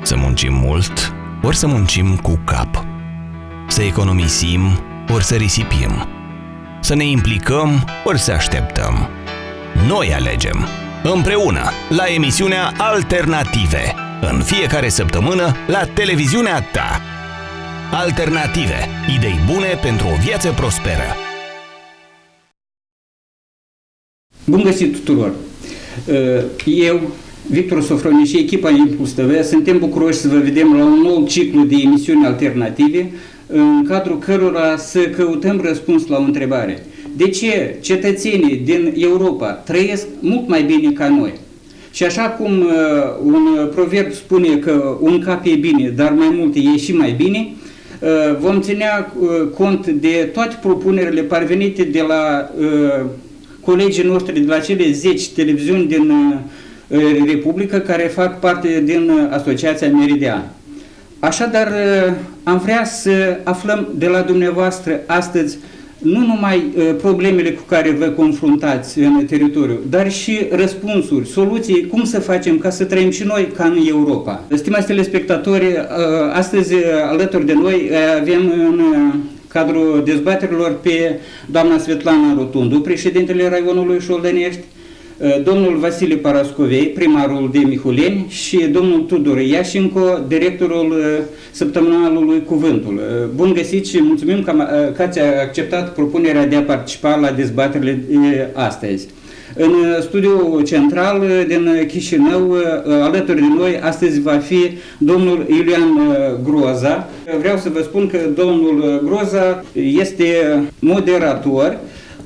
Să muncim mult, ori să muncim cu cap. Să economisim, ori să risipim. Să ne implicăm, ori să așteptăm. Noi alegem, împreună, la emisiunea Alternative, în fiecare săptămână la televiziunea ta. Alternative, idei bune pentru o viață prosperă. Bun găsit tuturor! Eu, Victor Sofroniu și echipa Impuls TV suntem bucuroși să vă vedem la un nou ciclu de emisiuni alternative în cadrul cărora să căutăm răspuns la o întrebare. De ce cetățenii din Europa trăiesc mult mai bine ca noi? Și așa cum un proverb spune că un cap e bine, dar mai multe e și mai bine, vom ținea cont de toate propunerile parvenite de la colegii noștri de la cele 10 televiziuni din Republică care fac parte din Asociația Meridian. Așadar, am vrea să aflăm de la dumneavoastră astăzi nu numai problemele cu care vă confruntați în teritoriu, dar și răspunsuri, soluții, cum să facem ca să trăim și noi ca în Europa. Stimați telespectatori, astăzi alături de noi avem în cadrul dezbaterilor pe doamna Svetlana Rotundu, președintele Raionului Șoldănești, domnul Vasile Parascovei, primarul de Mihuleni și domnul Tudor Iașinco, directorul săptămânalului Cuvântul. Bun găsit și mulțumim că ați acceptat propunerea de a participa la dezbaterile astăzi. În studiul central din Chișinău, alături de noi, astăzi va fi domnul Iulian Groza. Vreau să vă spun că domnul Groza este moderator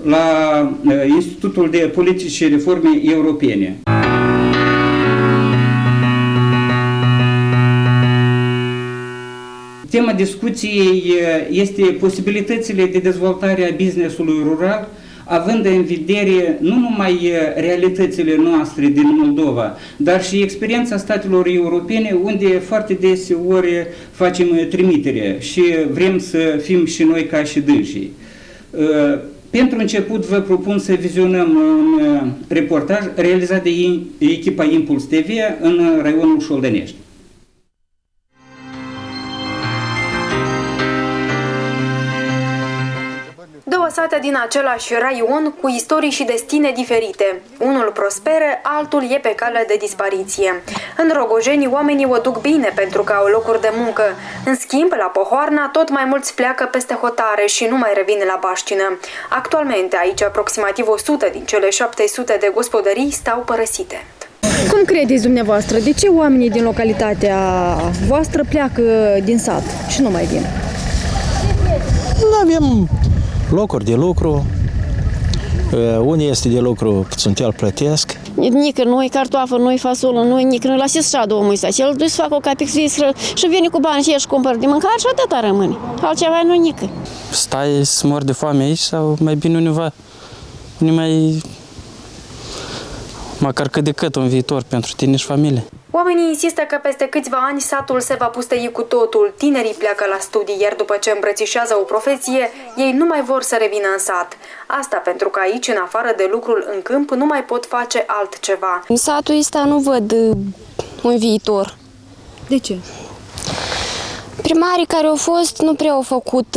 la Institutul de Politici și Reforme Europene. Tema discuției este posibilitățile de dezvoltare a business-ului rural, având în vedere nu numai realitățile noastre din Moldova, dar și experiența statelor europene, unde foarte deseori facem trimitere și vrem să fim și noi ca și dânsii. Pentru început vă propun să vizionăm un reportaj realizat de echipa Impuls TV în raionul Șoldănești. Două sate din același raion cu istorii și destine diferite. Unul prosperă, altul e pe cale de dispariție. În Rogojeni oamenii o duc bine pentru că au locuri de muncă. În schimb, la Pohoarna tot mai mulți pleacă peste hotare și nu mai revin la Baștină. Actualmente aici aproximativ 100 din cele 700 de gospodării stau părăsite. Cum credeți dumneavoastră? De ce oamenii din localitatea voastră pleacă din sat și nu mai vin? Nu avem locuri de lucru, unde este de lucru, țuntel plătesc. Nică noi, cartoafă, noi, fasolă, noi, nică noi, lăsați și omul ăsta. Și el duce să facă o capix și vine cu bani și el și cumpără de mâncare și atâta rămâne. Altceva nu nică. Stai să mor de foame aici sau mai bine undeva, mai măcar cât de cât un viitor pentru tine și familie. Oamenii insistă că peste câțiva ani satul se va pustăi cu totul, tinerii pleacă la studii, iar după ce îmbrățișează o profesie, ei nu mai vor să revină în sat. Asta pentru că aici, în afară de lucrul în câmp, nu mai pot face altceva. În satul ăsta nu văd un viitor. De ce? Primarii care au fost nu prea au făcut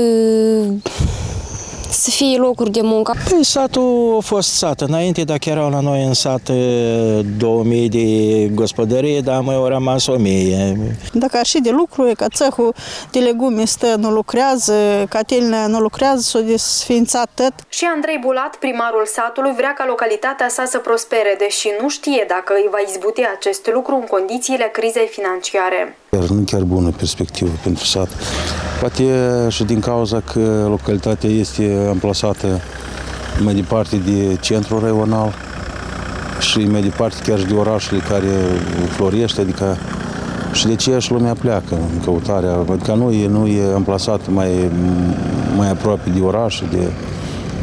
să fie locuri de muncă. Păi satul a fost sat înainte, dacă erau la noi în sat 2000 de gospodării, dar mai au rămas 1000. Dacă ar și de lucru, că țehul de legume stă, nu lucrează, catelina nu lucrează, s-a desfințat tot. Și Andrei Bulat, primarul satului, vrea ca localitatea sa să prospere, deși nu știe dacă îi va izbuti acest lucru în condițiile crizei financiare. Nu chiar bună perspectivă pentru sat. Poate și din cauza că localitatea este amplasată mai departe de centrul raional și mai departe chiar și de orașele care florește, adică și de ce și lumea pleacă în căutarea, adică nu e amplasată mai aproape de oraș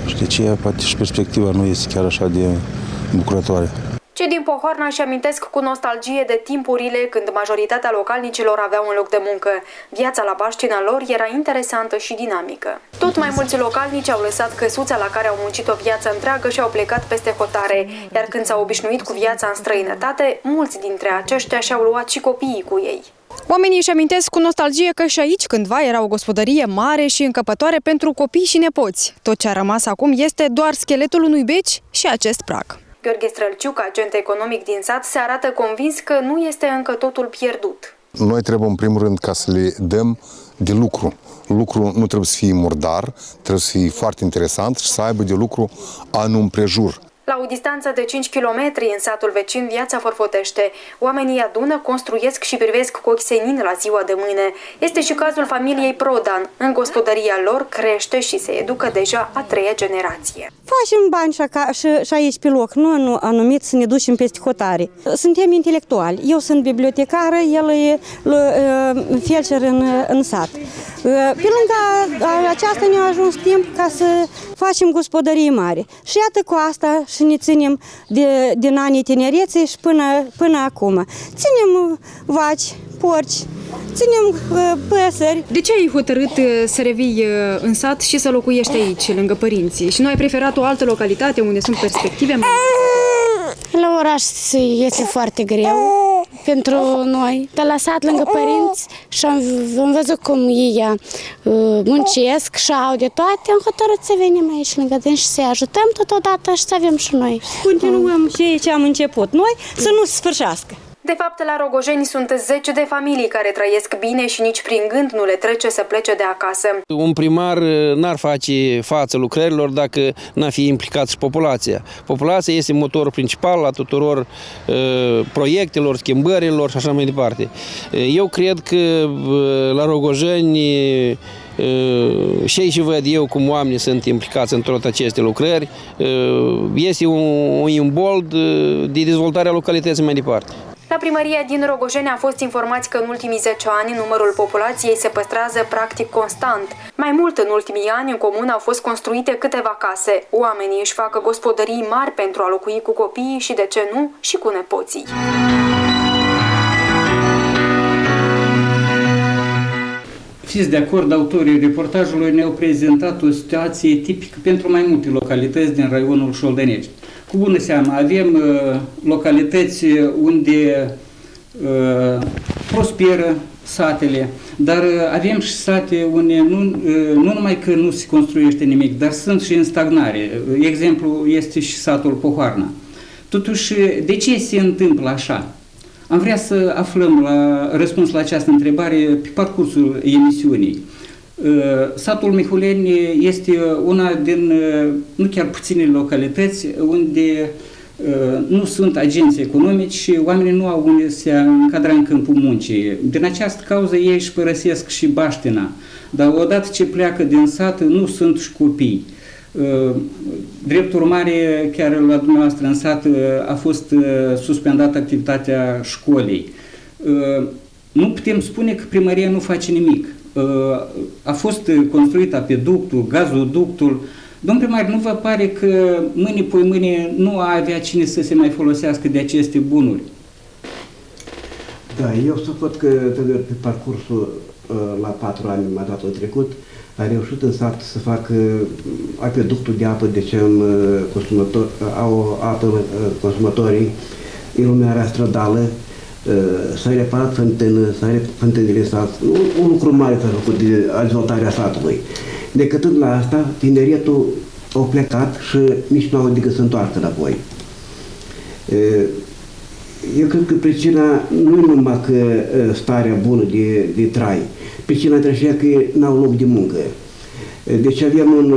și de ce poate și perspectiva nu este chiar așa de bucurătoare. Cei din Pohoarna își amintesc cu nostalgie de timpurile când majoritatea localnicilor aveau un loc de muncă. Viața la Baștina lor era interesantă și dinamică. Tot mai mulți localnici au lăsat căsuța la care au muncit o viață întreagă și au plecat peste hotare, iar când s-au obișnuit cu viața în străinătate, mulți dintre aceștia și-au luat și copiii cu ei. Oamenii își amintesc cu nostalgie că și aici cândva era o gospodărie mare și încăpătoare pentru copii și nepoți. Tot ce a rămas acum este doar scheletul unui beci și acest prag. Gheorghe Strălciuc, agent economic din sat, se arată convins că nu este încă totul pierdut. Noi trebuie în primul rând ca să le dăm de lucru. Lucru nu trebuie să fie murdar, trebuie să fie foarte interesant și să aibă de lucru anul împrejur. La o distanță de 5 km în satul vecin, viața forfotește. Oamenii adună, construiesc și privesc cu ochi senin la ziua de mâine. Este și cazul familiei Prodan. În gospodăria lor crește și se educă deja a treia generație. Facem bani și aici pe loc, nu anumit să ne ducem peste hotare. Suntem intelectuali. Eu sunt bibliotecară, el e felcer în sat. Pe lângă aceasta ne-a ajuns timp ca să facem gospodării mari. Și iată cu asta și ne ținem din anii tinereței și până acum. Ținem vaci, porci, ținem păsări. De ce ai hotărât să revii în sat și să locuiești aici, lângă părinții? Și nu ai preferat o altă localitate unde sunt perspective mai mari? La oraș este foarte greu pentru noi. De la sat, lângă părinți, și am văzut cum ei muncesc și au de toate, am hotărât să venim aici lângă dâns și să-i ajutăm totodată și să avem și noi. Continuăm și ce am început noi, să nu se sfârșească. De fapt, la Rogojeni sunt 10 de familii care trăiesc bine și nici prin gând nu le trece să plece de acasă. Un primar n-ar face față lucrărilor dacă n-ar fi implicat și populația. Populația este motorul principal a tuturor proiectelor, schimbărilor și așa mai departe. Eu cred că la Rogojeni și văd eu cum oamenii sunt implicați în toate aceste lucrări, este un imbold de dezvoltarea localității mai departe. La primăria din Rogojeni a fost informați că în ultimii 10 ani numărul populației se păstrează practic constant. Mai mult, în ultimii ani, în comună au fost construite câteva case. Oamenii își fac gospodării mari pentru a locui cu copiii și, de ce nu, și cu nepoții. Fiți de acord, autorii reportajului ne-au prezentat o situație tipică pentru mai multe localități din raionul Șoldănești. Cu bună seamă, avem localități unde prosperă satele, dar avem și sate unde nu numai că nu se construiește nimic, dar sunt și în stagnare. Exemplu este și satul Pohoarna. Totuși, de ce se întâmplă așa? Am vrea să aflăm răspuns la această întrebare pe parcursul emisiunii. Satul Mihuleni este una din, nu chiar puține localități, unde nu sunt agenți economici și oamenii nu au unde se încadra în câmpul muncii. Din această cauză ei își părăsesc și baștina, dar odată ce pleacă din sat nu sunt și copii. Drept urmare, chiar la dumneavoastră în sat a fost suspendată activitatea școlii. Nu putem spune că primăria nu face nimic. A fost construit apeductul, gazoductul. Domn primar, nu vă pare că mâine nu a avea cine să se mai folosească de aceste bunuri? Da, eu suport că pe parcursul la 4 ani mandatul trecut a reușit în sat să facă apeductul de apă, deci au apă consumatorii, iluminarea stradală, s-a reparat fântânile sat. Un lucru mare s-a făcut de dezvoltarea satului. Decâtând la asta, tineretul a plecat și nici nu au decât să întoarcă înapoi. Eu cred că pricina nu e numai că starea bună de trai, pricina trebuie că n-au loc de muncă. Deci avem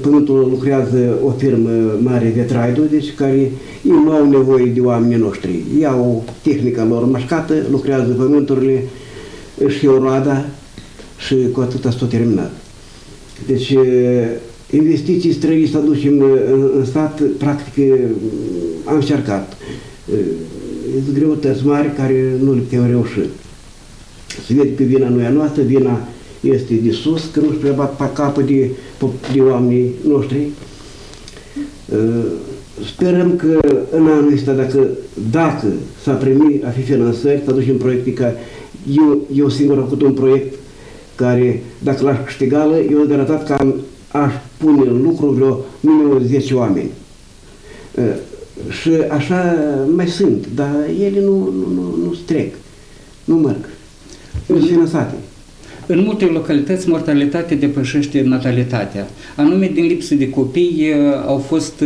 pământul lucrează o firmă mare de traiduri, deci care ei nu au nevoie de oamenii noștri. Iau tehnica lor mașcată, lucrează pământurile, își iau roada și cu atât s-a terminat. Deci investiții străine să aducem în stat, practic am încercat. Sunt greutăți mari care nu le putem reuși. Se vede că vina nu e a noastră, vina este de sus, că nu-și prebat pe capă de oamenii noștri. Sperăm că în anul ăsta, dacă s-a primit a fi finanțări, să aducem proiecte ca eu singur am făcut un proiect care, dacă l-aș câștiga, eu am arătat că aș pune în lucru vreo minimum 10 oameni. Și așa mai sunt, dar ele nu trec. nu merg. Sunt finanțate. În multe localități, mortalitatea depășește natalitatea. Anume, din lipsă de copii, au fost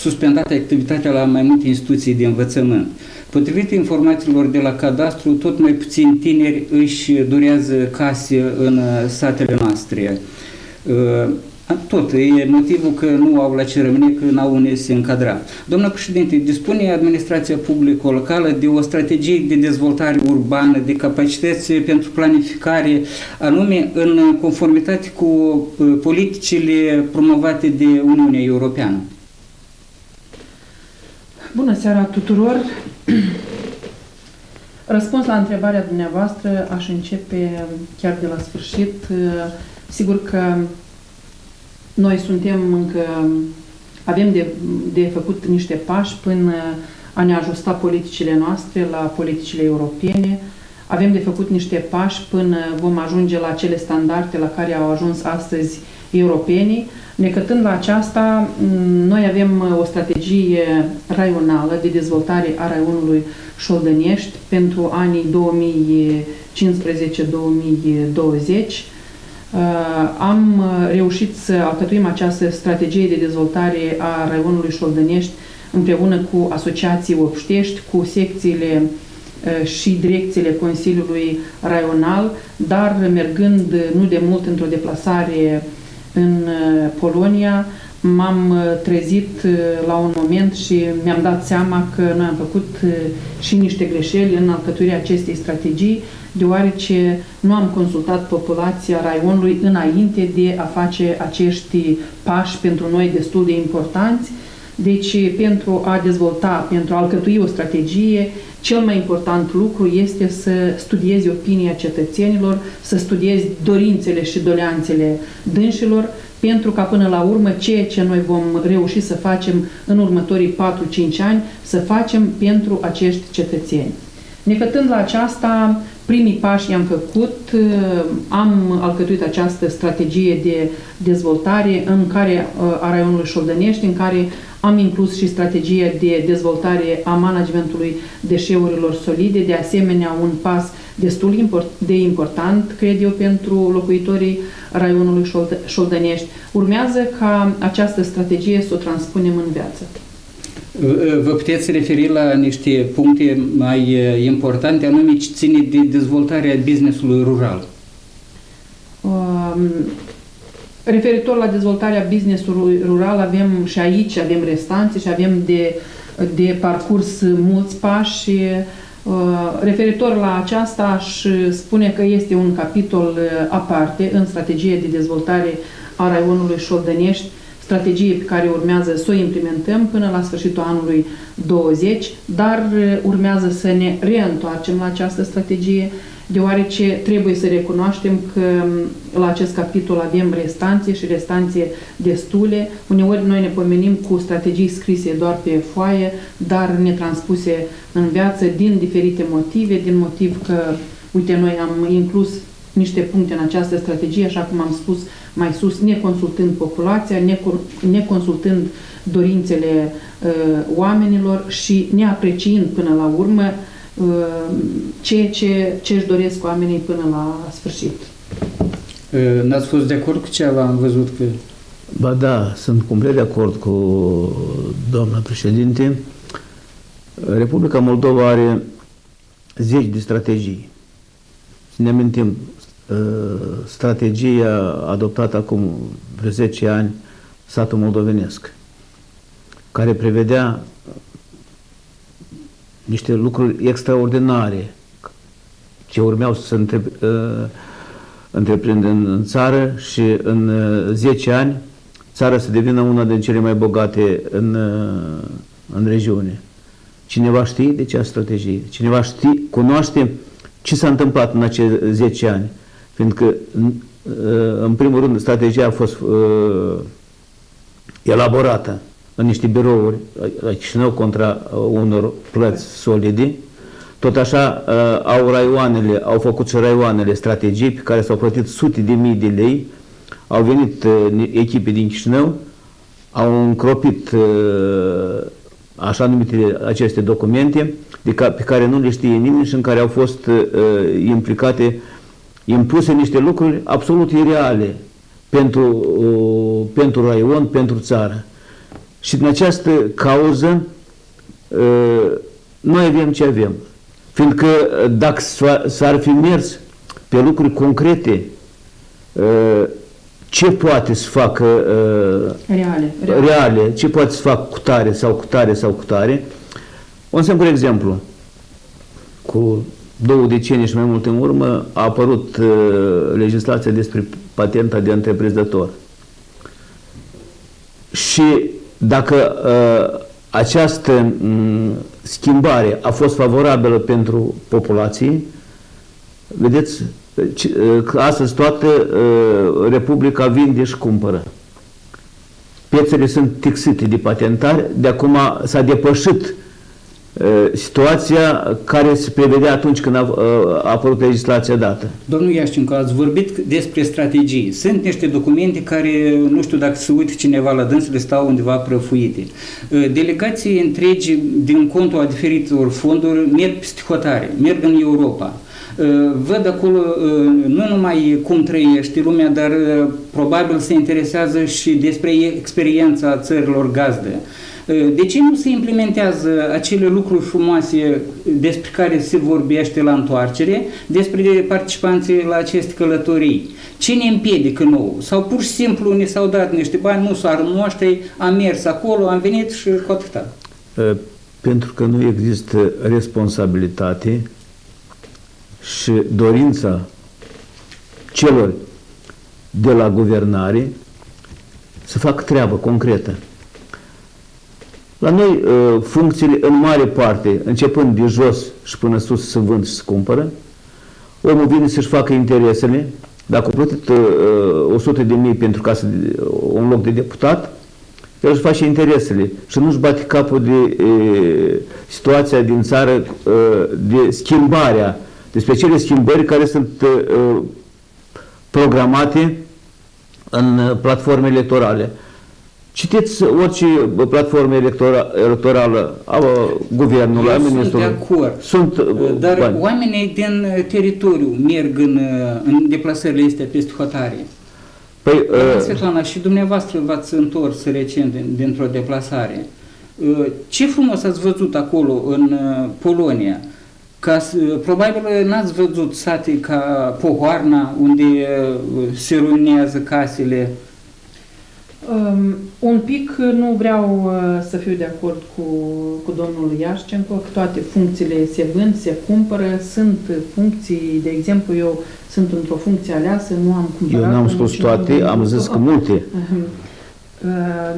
suspendate activitatea la mai multe instituții de învățământ. Potrivit informațiilor de la cadastru, tot mai puțini tineri își durează case în satele noastre. Tot, e motivul că nu au la ce rămâne, că n-au unde se încadra. Domnul președinte, dispune administrația publică locală de o strategie de dezvoltare urbană, de capacități pentru planificare, anume în conformitate cu politicile promovate de Uniunea Europeană? Bună seara tuturor! Răspuns la întrebarea dumneavoastră, aș începe chiar de la sfârșit. Sigur că noi avem de făcut niște pași până a ne ajusta politicile noastre la politicile europene. Avem de făcut niște pași până vom ajunge la cele standarde la care au ajuns astăzi europenii. Necătând la aceasta, noi avem o strategie raională de dezvoltare a raionului Șoldănești pentru anii 2015-2020. Am reușit să alcătuim această strategie de dezvoltare a raionului Șoldănești împreună cu asociații obștești, cu secțiile și direcțiile Consiliului Raional, dar mergând nu de mult într-o deplasare în Polonia, m-am trezit la un moment și mi-am dat seama că noi am făcut și niște greșeli în alcătuirea acestei strategii, deoarece nu am consultat populația raionului înainte de a face acești pași pentru noi destul de importanți. Deci, pentru a dezvolta, pentru a alcătui o strategie, cel mai important lucru este să studiezi opinia cetățenilor, să studiezi dorințele și doleanțele dânșilor, pentru ca până la urmă ceea ce noi vom reuși să facem în următorii 4-5 ani, să facem pentru acești cetățeni. Necătând la aceasta, primii pași i-am făcut, am alcătuit această strategie de dezvoltare a raionului Șoldănești, în care am inclus și strategia de dezvoltare a managementului deșeurilor solide, de asemenea un pas destul de important, cred eu, pentru locuitorii raionului Șoldănești. Urmează ca această strategie să o transpunem în viață. Vă puteți referi la niște puncte mai importante, anume ce ține de dezvoltarea business-ului rural? Referitor la dezvoltarea business-ului rural, avem și aici, avem restanțe și avem de parcurs mulți pași. Referitor la aceasta, aș spune că este un capitol aparte în strategie de dezvoltare a raionului Șoldănești, strategie pe care urmează să o implementăm până la sfârșitul anului 2020, dar urmează să ne reîntoarcem la această strategie, deoarece trebuie să recunoaștem că la acest capitol avem restanțe și restanțe destule. Uneori noi ne pomenim cu strategii scrise doar pe foaie, dar netranspuse în viață din diferite motive, din motiv că, uite, noi am inclus niște puncte în această strategie, așa cum am spus mai sus, neconsultând populația, neconsultând dorințele oamenilor și neapreciind până la urmă ceea ce își doresc oamenii până la sfârșit. N-ați fost de acord cu ceva? Am văzut că... Ba da, sunt complet de acord cu doamna președinte. Republica Moldova are 10 de strategii. Să ne amintim, strategia adoptată acum vreo 10 ani, satul moldovenesc, care prevedea niște lucruri extraordinare ce urmeau să se întreprindă în țară și în 10 ani țara să devină una din cele mai bogate în regiune. Cineva știe de ce strategie? Cineva cunoaște ce s-a întâmplat în acei 10 ani? Fiindcă, în primul rând, strategia a fost elaborată în niște birouri la Chișinău contra unor plăți solide. Tot așa au făcut și raioanele strategii pe care s-au plătit sute de mii de lei. Au venit echipe din Chișinău, au încropit așa numite aceste documente pe care nu le știe nimeni și în care au fost impuse niște lucruri absolut ireale pentru raion, pentru țară. Și din această cauză noi avem ce avem. Fiindcă dacă s-ar fi mers pe lucruri concrete, ce poate să facă reale, ce poate să facă cu tare sau cu tare sau cu tare. Un simplu exemplu. Cu 2 decenii și mai mult în urmă a apărut legislația despre patenta de întreprinzător. Și dacă această schimbare a fost favorabilă pentru populație, vedeți că astăzi toată Republica vinde și cumpără. Piețele sunt tixite de patentari, de acum s-a depășit situația care se prevedea atunci când a apărut legislația dată. Domnul Iașcenco, ați vorbit despre strategii. Sunt niște documente care, nu știu dacă se uită cineva la dânsele, stau undeva prăfuite. Delegații întregi din contul a diferitor fonduri merg peste hotare, merg în Europa. Văd acolo nu numai cum trăiește lumea, dar probabil se interesează și despre experiența țărilor gazdă. De ce nu se implementează acele lucruri frumoase despre care se vorbește la întoarcere, despre participanții la aceste călătorii? Ce ne împiedică nou? Sau pur și simplu ne s-au dat niște bani, nu s-ar noștri, am mers acolo, am venit și cu atâta? Pentru că nu există responsabilitate și dorința celor de la guvernare să facă treabă concretă. La noi, funcțiile, în mare parte, începând de jos și până sus, se vând și se cumpără. Omul vine să-și facă interesele. Dacă a plătit 100.000 pentru ca un loc de deputat, el își face interesele și nu-și bate capul de situația din țară, de schimbarea, despre cele schimbări care sunt programate în platforme electorale. Citiți orice platformă electorală a guvernului, a ministrului. Sunt de acord. Dar oamenii din teritoriu merg în deplasările astea peste hotare. Păi, Svetlana, și dumneavoastră v-ați întors recent dintr-o deplasare. Ce frumos ați văzut acolo în Polonia? Probabil n-ați văzut sate ca Pohoarna, unde se ruinează casele. Un pic nu vreau să fiu de acord cu domnul Iașcenco, că toate funcțiile se vând, se cumpără, sunt funcții, de exemplu, eu sunt într-o funcție aleasă, nu am cumpărat. Eu n-am spus toate, am zis că multe.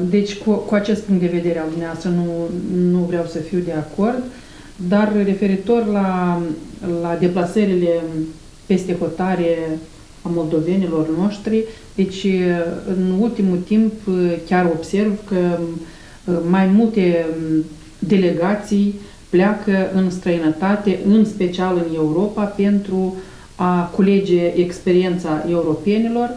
Deci, cu acest punct de vedere al dumneavoastră nu vreau să fiu de acord, dar referitor la deplasările peste hotare a moldovenilor noștri, deci în ultimul timp chiar observ că mai multe delegații pleacă în străinătate, în special în Europa, pentru a culege experiența europenilor.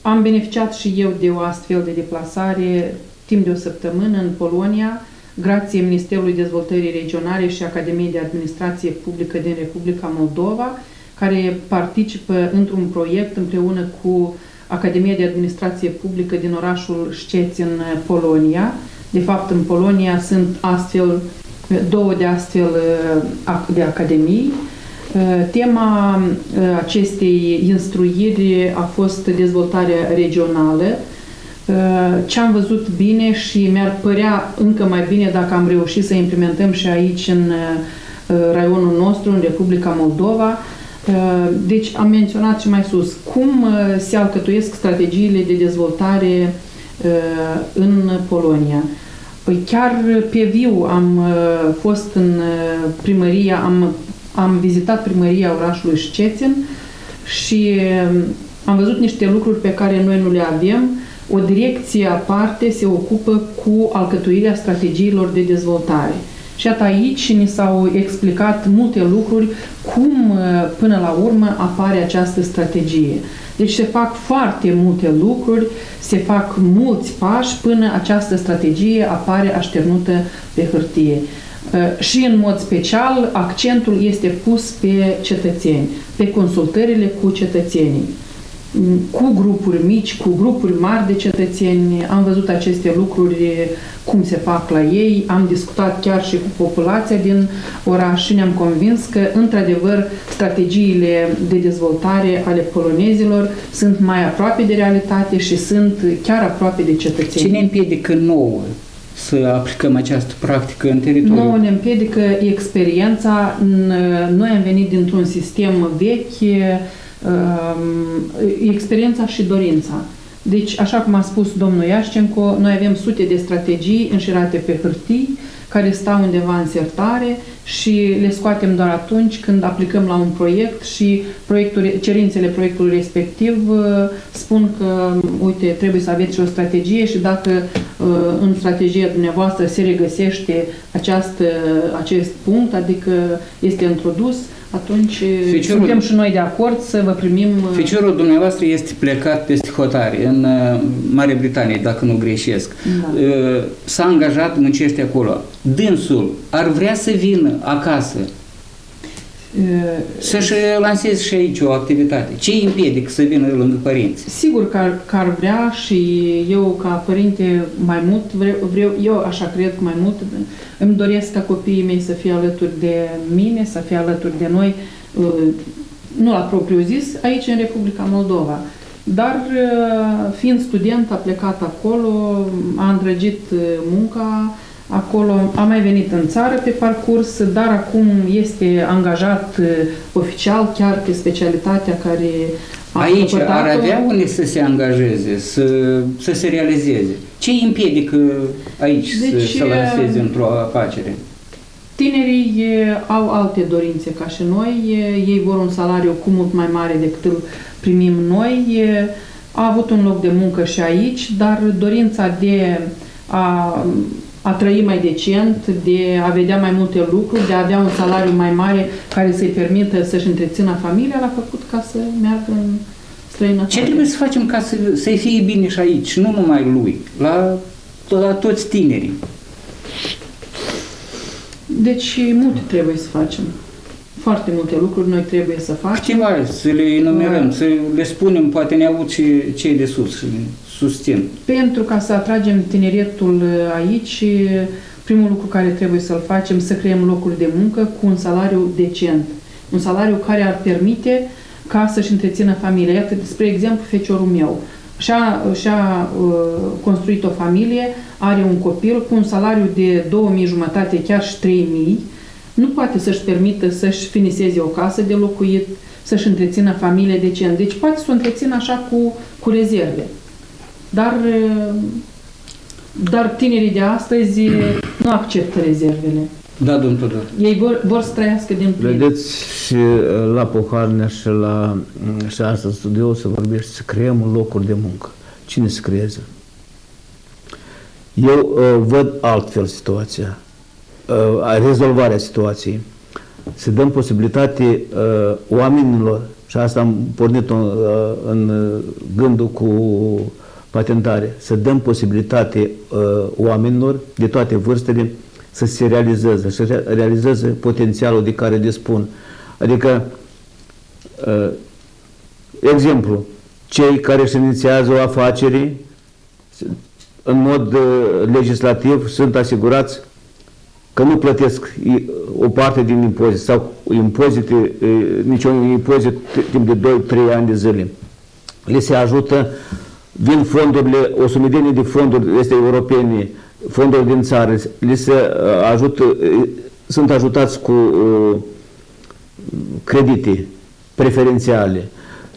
Am beneficiat și eu de o astfel de deplasare timp de o săptămână în Polonia, grație Ministerului Dezvoltării Regionale și Academiei de Administrație Publică din Republica Moldova, care participă într-un proiect împreună cu Academia de Administrație Publică din orașul Szczecin, Polonia. De fapt, în Polonia sunt două de astfel de academii. Tema acestei instruiri a fost dezvoltarea regională. Ce am văzut bine și mi-ar părea încă mai bine dacă am reușit să implementăm și aici în raionul nostru, în Republica Moldova. Deci am menționat și mai sus cum se alcătuiesc strategiile de dezvoltare în Polonia. Păi chiar pe viu am fost în primăria, am vizitat primăria orașului Szczecin și am văzut niște lucruri pe care noi nu le avem. O direcție aparte se ocupă cu alcătuirea strategiilor de dezvoltare. Și iată aici ni s-au explicat multe lucruri cum până la urmă apare această strategie. Deci se fac foarte multe lucruri, se fac mulți pași până această strategie apare așternută pe hârtie. Și în mod special accentul este pus pe cetățeni, pe consultările cu cetățenii, cu grupuri mici, cu grupuri mari de cetățeni. Am văzut aceste lucruri, cum se fac la ei, am discutat chiar și cu populația din oraș și ne-am convins că, într-adevăr, strategiile de dezvoltare ale polonezilor sunt mai aproape de realitate și sunt chiar aproape de cetățeni. Ce ne împiedică nouă să aplicăm această practică în teritoriu? Nouă ne împiedică experiența. Noi am venit dintr-un sistem vechi, experiența și dorința. Deci, așa cum a spus domnul Iașcenco, noi avem sute de strategii înșirate pe hârtii, care stau undeva în sertare și le scoatem doar atunci când aplicăm la un proiect și cerințele proiectului respectiv spun că, uite, trebuie să aveți și o strategie și dacă în strategia dumneavoastră se regăsește acest punct, adică este introdus, atunci suntem și noi de acord să vă primim... Ficiorul dumneavoastră este plecat peste hotare, în Marea Britanie, dacă nu greșesc. Da. S-a angajat, muncește acolo. Dânsul ar vrea să vină acasă, să-și lanseze și aici o activitate. Ce îi împiedică să vină lângă părinți? Sigur că ar vrea și eu, ca părinte, mai mult vreau, eu așa cred că mai mult îmi doresc ca copiii mei să fie alături de mine, să fie alături de noi, nu la propriu zis, aici în Republica Moldova. Dar fiind student, a plecat acolo, a îndrăgit munca acolo, a mai venit în țară pe parcurs, dar acum este angajat oficial chiar pe specialitatea care a aici ar avea unde să se angajeze, să se realizeze. Ce îi împiedică aici să lanseze într-o afacere? Tinerii au alte dorințe ca și noi, ei vor un salariu cu mult mai mare decât îl primim noi, a avut un loc de muncă și aici, dar dorința de a trăi mai decent, de a vedea mai multe lucruri, de a avea un salariu mai mare care să-i permită să-și întrețină familia, l-a făcut ca să meargă în străinătate. Ce trebuie să facem ca să-i fie bine și aici, nu numai lui, la toți tinerii? Deci multe trebuie să facem. Foarte multe lucruri noi trebuie să facem. Câteva, să le enumerăm, să le spunem, poate ne aud și cei de sus și susțin. Pentru ca să atragem tineretul aici, primul lucru care trebuie să-l facem, să creăm locuri de muncă cu un salariu decent. Un salariu care ar permite ca să-și întrețină familia. Iată, spre exemplu, feciorul meu și-a construit o familie, are un copil cu un salariu de 2.500, chiar și 3.000, nu poate să-și permită să-și finiseze o casă de locuit, să-și întrețină familie decent. Deci poate să o întrețină așa cu rezerve. Dar tinerii de astăzi nu acceptă rezervele. Da, domnul Tudor. Ei vor să trăiască din plin. Vedeți, și la Poharnea și asta în studio se vorbește să creăm locuri de muncă. Cine să creeze? Eu văd altfel situația. Rezolvarea situației. Să dăm posibilitate oamenilor, și asta am pornit în gândul cu patentare, să dăm posibilitate oamenilor de toate vârstele să se realizeze, să realizeze potențialul de care dispun. Adică, exemplu, cei care își inițiază o afacere în mod legislativ sunt asigurați că nu plătesc o parte din impozit sau impozite, niciun impozit timp de 2-3 ani de zile. Le se ajută, vin fondurile, o sumedenie de fonduri este europene, fonduri din țară, le se ajută, sunt ajutați cu credite preferențiale.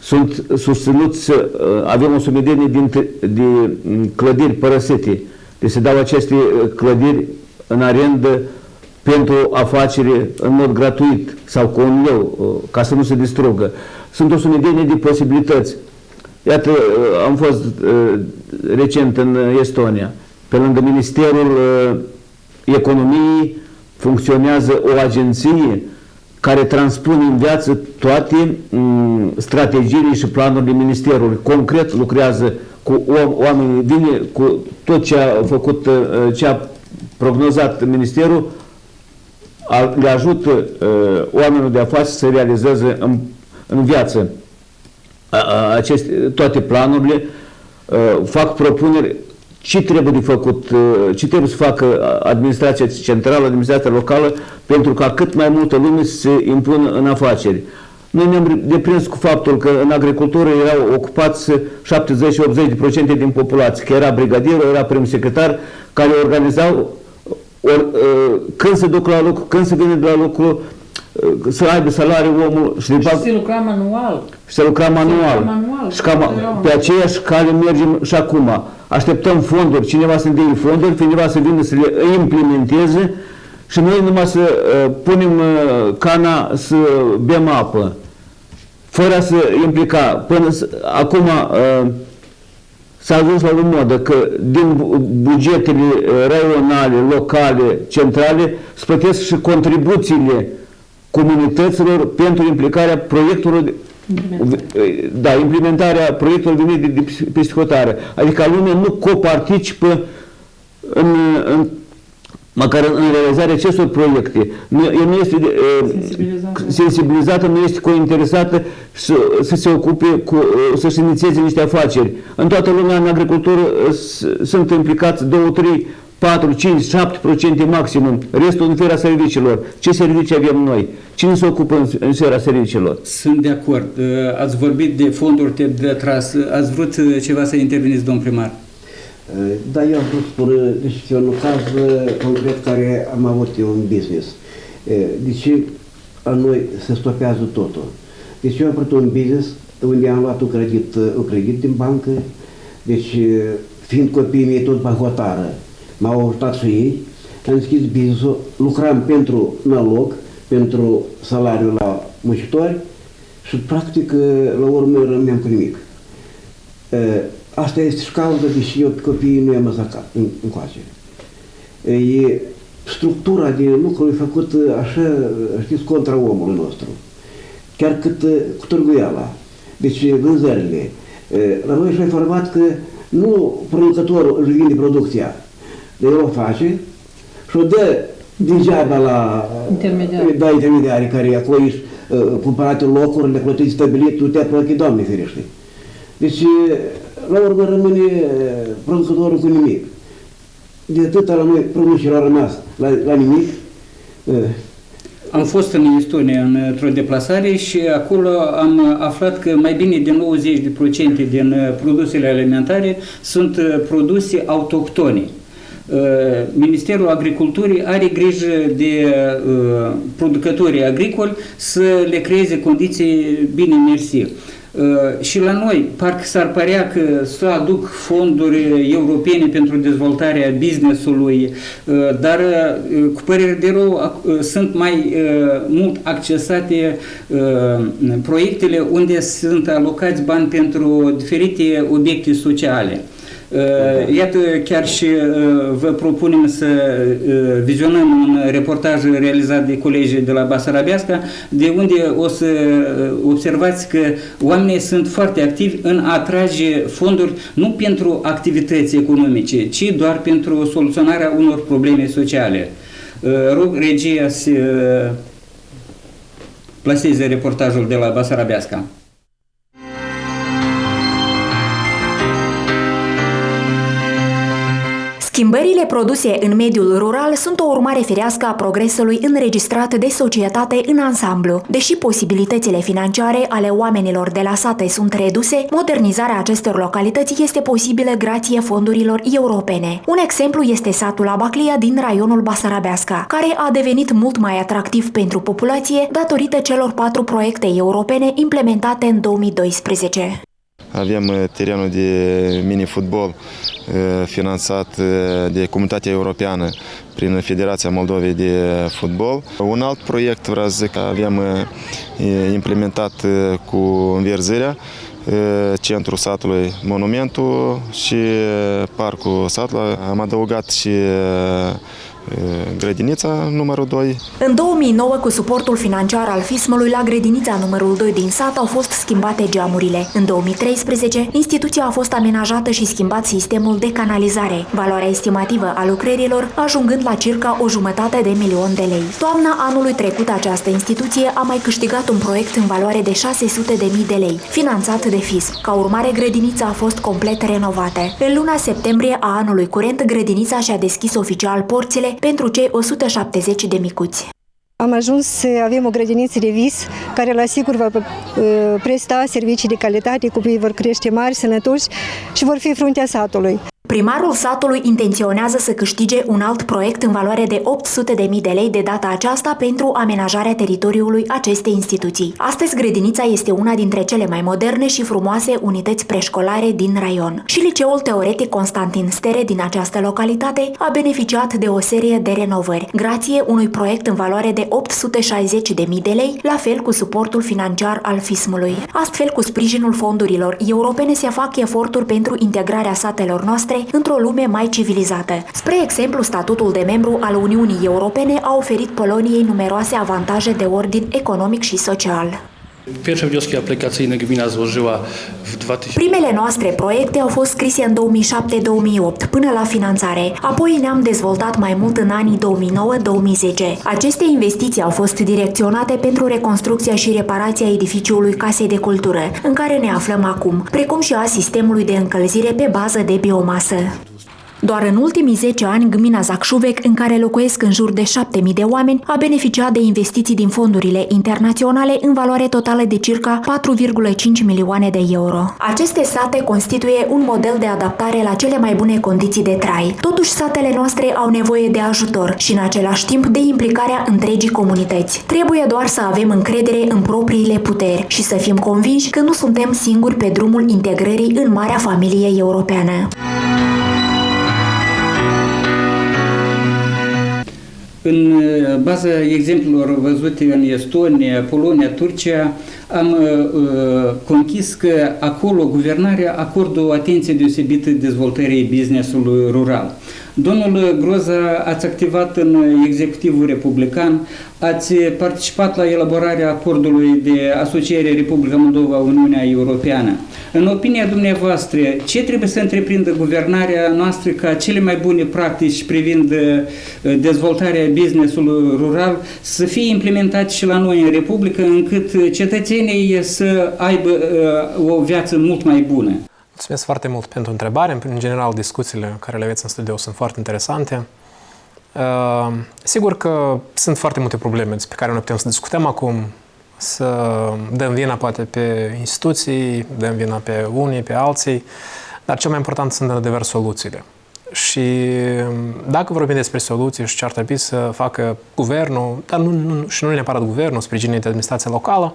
Sunt susținuți, avem o sumedenie de clădiri părăsite. Le se dau aceste clădiri în arendă pentru afacere în mod gratuit sau cu un leu, ca să nu se distrugă. Sunt o sumedenie de posibilități. Iată, am fost recent în Estonia. Pe lângă Ministerul Economiei funcționează o agenție care transpune în viață toate strategiile și planurile Ministerului. Concret lucrează cu oamenii, vine cu tot ce a făcut, ce a prognozat Ministerul, le ajută oamenii de afaceri să realizeze în viață toate planurile, fac propuneri ce trebuie de făcut, ce trebuie să facă administrația centrală, administrația locală, pentru ca cât mai multă lume să se impună în afaceri. Noi ne-am deprins cu faptul că în agricultură erau ocupați 70-80% din populație, că era brigadierul, era prim secretar, care organizau când se duc la lucru, când se vine de la lucru, să aibă salariu omul și se lucra manual. Și se lucra manual. Și pe aceeași cale mergem și acum. Așteptăm fonduri, cineva să ne dea fonduri, cineva să vină să le implementeze și noi numai să punem cana să bem apă, fără să implica. Până acum s-a ajuns la o modă că din bugetele raionale, locale, centrale, se plătesc și contribuțiile comunităților pentru implicarea proiectului, implementarea proiectului venit de psihotare. Adică lumea nu coparticipă măcar în realizarea acestor proiecte. Nu este sensibilizată, nu este cointeresată să se ocupe să-și inițieze niște afaceri. În toată lumea, în agricultură, sunt implicați 2, 3, 4, 5, 7% maximum, restul în sfera serviciilor. Ce servicii avem noi? Cine se ocupă în sfera serviciilor? Sunt de acord. Ați vorbit de fonduri de tras. Ați vrut ceva să interveniți, domn primar? Da, eu am vrut să spun, deci un caz concret care am avut eu în business. Deci a noi se stopează totul. Deci eu am avut un business unde am luat un credit din bancă, deci fiind copiii mei tot bahotară, m-au ajutat și ei, am deschis business-ul, lucram pentru nalog, pentru salariul la muncitori și practic la urmă rămâneam cu nimic. Asta este și cauza, deși eu copiii nu i-am măsacat încoace. E structura de lucru e făcută așa, știți, contra omului nostru. Chiar cât cu târguiala. Deci vânzările. La noi și-a informat că nu producătorul își vinde producția, dar el o face și o dă degeaba la intermediari care acolo ești cumpărate locurile, plătiți stabilit, tu te-a plătit, Doamne ferește. Deci, la urmă rămâne producătorul cu nimic. De atâta la noi producătorii au rămas la nimic. Am fost în Estonia într-o deplasare și acolo am aflat că mai bine de 90% din produsele alimentare sunt produse autohtone. Ministerul Agriculturii are grijă de producătorii agricoli să le creeze condiții bine mersi. Și la noi, parcă s-ar părea că să aduc fonduri europene pentru dezvoltarea business-ului, dar cu părere de rău sunt mai mult accesate proiectele unde sunt alocați bani pentru diferite obiecte sociale. Iată, chiar și vă propunem să vizionăm un reportaj realizat de colegii de la Basarabeasca, de unde o să observați că oamenii sunt foarte activi în a atrage fonduri nu pentru activități economice, ci doar pentru soluționarea unor probleme sociale. Rog regia să plaseze reportajul de la Basarabeasca. Schimbările produse în mediul rural sunt o urmare firească a progresului înregistrat de societate în ansamblu. Deși posibilitățile financiare ale oamenilor de la sate sunt reduse, modernizarea acestor localități este posibilă grație fondurilor europene. Un exemplu este satul Abaclia din raionul Basarabeasca, care a devenit mult mai atractiv pentru populație datorită celor 4 proiecte europene implementate în 2012. Avem terenul de mini-fotbal finanțat de Comunitatea Europeană prin Federația Moldovei de Fotbal. Un alt proiect, vreau să zic, avem implementat cu înverzirea centrul satului, monumentul și parcul satului. Am adăugat și grădinița numărul 2. În 2009, cu suportul financiar al FISM-ului, la grădinița numărul 2 din sat au fost schimbate geamurile. În 2013, instituția a fost amenajată și schimbat sistemul de canalizare, valoarea estimativă a lucrărilor ajungând la circa 1,5 milion de lei. Toamna anului trecut, această instituție a mai câștigat un proiect în valoare de 600.000 de lei, finanțat de FISM. Ca urmare, grădinița a fost complet renovată. În luna septembrie a anului curent, grădinița și-a deschis oficial porțile pentru cei 170 de micuți. Am ajuns să avem o grădiniță de vis care la sigur va presta servicii de calitate, copiii vor crește mari, sănătoși și vor fi fruntea satului. Primarul satului intenționează să câștige un alt proiect în valoare de 800.000 de lei de data aceasta pentru amenajarea teritoriului acestei instituții. Astăzi, grădinița este una dintre cele mai moderne și frumoase unități preșcolare din raion. Și liceul teoretic Constantin Stere din această localitate a beneficiat de o serie de renovări, grație unui proiect în valoare de 860.000 de lei, la fel cu suportul financiar al FISM-ului. Astfel, cu sprijinul fondurilor europene se fac eforturi pentru integrarea satelor noastre într-o lume mai civilizată. Spre exemplu, statutul de membru al Uniunii Europene a oferit Poloniei numeroase avantaje de ordin economic și social. Primele noastre proiecte au fost scrise în 2007-2008, până la finanțare. Apoi ne-am dezvoltat mai mult în anii 2009-2010. Aceste investiții au fost direcționate pentru reconstrucția și reparația edificiului Casei de Cultură, în care ne aflăm acum, precum și a sistemului de încălzire pe bază de biomasă. Doar în ultimii 10 ani, gmina Zacșuvec, în care locuiesc în jur de 7.000 de oameni, a beneficiat de investiții din fondurile internaționale în valoare totală de circa 4,5 milioane de euro. Aceste sate constituie un model de adaptare la cele mai bune condiții de trai. Totuși, satele noastre au nevoie de ajutor și în același timp de implicarea întregii comunități. Trebuie doar să avem încredere în propriile puteri și să fim convinși că nu suntem singuri pe drumul integrării în marea familie europeană. În baza exemplelor văzute în Estonia, Polonia, Turcia, am conchis că acolo guvernarea acordă o atenție deosebită dezvoltării business-ului rural. Domnul Groza, ați activat în executivul republican, ați participat la elaborarea acordului de asociere Republica Moldova-Uniunea Europeană. În opinia dumneavoastră, ce trebuie să întreprindă guvernarea noastră ca cele mai bune practici privind dezvoltarea business-ului rural să fie implementate și la noi în Republică, încât cetățenii să aibă o viață mult mai bună? Mulțumesc foarte mult pentru întrebare. În general, discuțiile care le aveți în studio sunt foarte interesante. Sigur că sunt foarte multe probleme despre care noi putem să discutăm acum, să dăm vina poate pe instituții, dăm vina pe unii, pe alții, dar cel mai important sunt într-adevăr soluțiile. Și dacă vorbim despre soluții și ce ar trebui să facă guvernul, dar nu neapărat guvernul, sprijinit de administrația locală,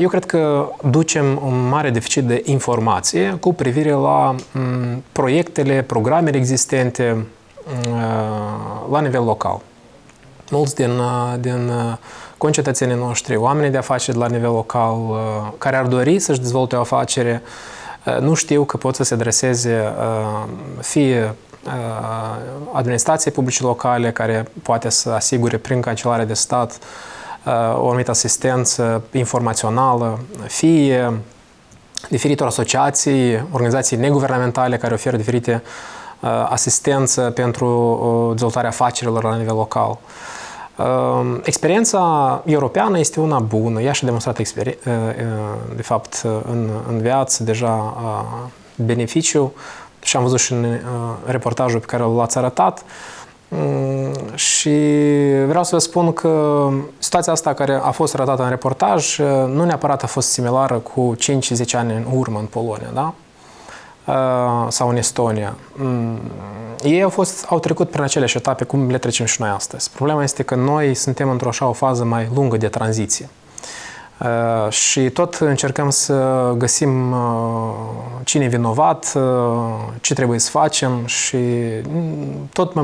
eu cred că ducem un mare deficit de informație cu privire la proiectele, programele existente la nivel local. Mulți din concetățenii noștri, oamenii de afaceri la nivel local, care ar dori să-și dezvolte o afacere, nu știu că pot să se adreseze fie administrației publice locale, care poate să asigure prin Cancelarea de Stat o anumită asistență informațională, fie diferitor asociații, organizații neguvernamentale care oferă diferite asistență pentru dezvoltarea afacerilor la nivel local. Experiența europeană este una bună, ea și-a demonstrat de fapt în viață deja beneficiu și am văzut și în reportajul pe care l-ați arătat. Și vreau să vă spun că situația asta care a fost arătată în reportaj nu neapărat a fost similară cu 5-10 ani în urmă în Polonia, da? Sau în Estonia. Ei au trecut prin aceleași etape cum le trecem și noi astăzi. Problema este că noi suntem într-o așa o fază mai lungă de tranziție. Și tot încercăm să găsim cine e vinovat, ce trebuie să facem și tot